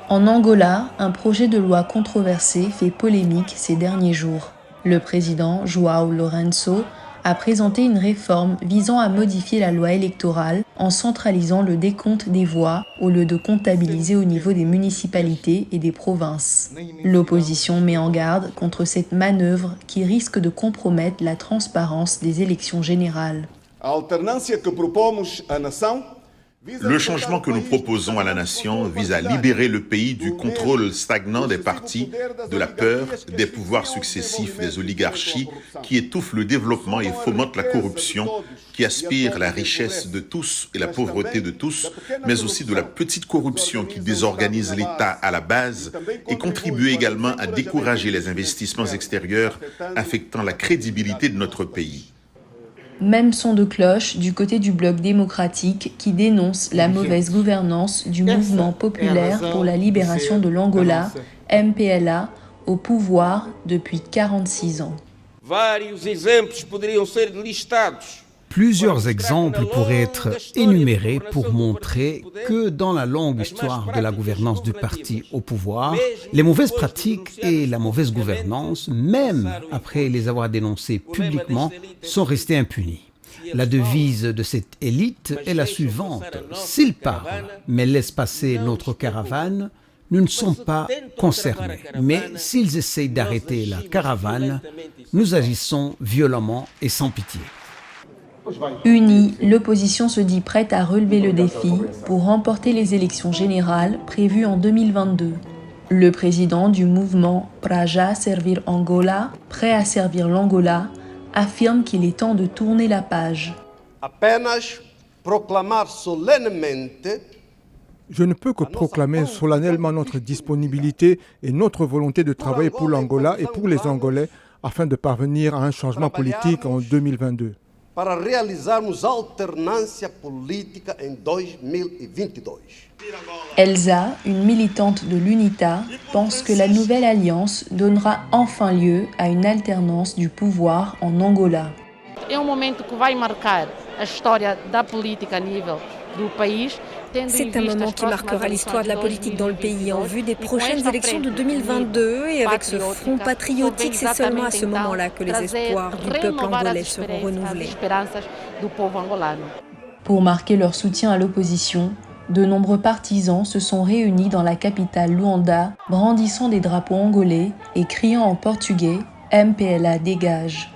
En Angola, un projet de loi controversé fait polémique ces derniers jours. Le président João Lourenço a présenté une réforme visant à modifier la loi électorale en centralisant le décompte des voix au lieu de comptabiliser au niveau des municipalités et des provinces. L'opposition met en garde contre cette manœuvre qui risque de compromettre la transparence des élections générales. Le changement que nous proposons à la nation vise à libérer le pays du contrôle stagnant des partis, de la peur, des pouvoirs successifs des oligarchies qui étouffent le développement et fomentent la corruption, qui aspirent la richesse de tous et la pauvreté de tous, mais aussi de la petite corruption qui désorganise l'État à la base et contribue également à décourager les investissements extérieurs, affectant la crédibilité de notre pays. Même son de cloche du côté du bloc démocratique qui dénonce la mauvaise gouvernance du mouvement populaire pour la libération de l'Angola, MPLA, au pouvoir depuis 46 ans. Plusieurs exemples pourraient être énumérés pour montrer que dans la longue histoire de la gouvernance du parti au pouvoir, les mauvaises pratiques et la mauvaise gouvernance, même après les avoir dénoncées publiquement, sont restées impunies. La devise de cette élite est la suivante: s'ils parlent mais laissent passer notre caravane, nous ne sommes pas concernés. Mais s'ils essayent d'arrêter la caravane, nous agissons violemment et sans pitié. Unie, l'opposition se dit prête à relever le défi pour remporter les élections générales prévues en 2022. Le président du mouvement Praja Servir Angola, prêt à servir l'Angola, affirme qu'il est temps de tourner la page. Je ne peux que proclamer solennellement notre disponibilité et notre volonté de travailler pour l'Angola et pour les Angolais afin de parvenir à un changement politique en 2022. Para realizarmos alternância política em 2022. Elsa, une militante de l'UNITA, pense que la nouvelle alliance donnera enfin lieu à une alternance du pouvoir en Angola. É momento que vai marcar a história da política a nível do país. C'est un moment qui marquera l'histoire de la politique dans le pays en vue des prochaines élections de 2022 et avec ce front patriotique, c'est seulement à ce moment-là que les espoirs du peuple angolais seront renouvelés. Pour marquer leur soutien à l'opposition, de nombreux partisans se sont réunis dans la capitale Luanda, brandissant des drapeaux angolais et criant en portugais « MPLA dégage ».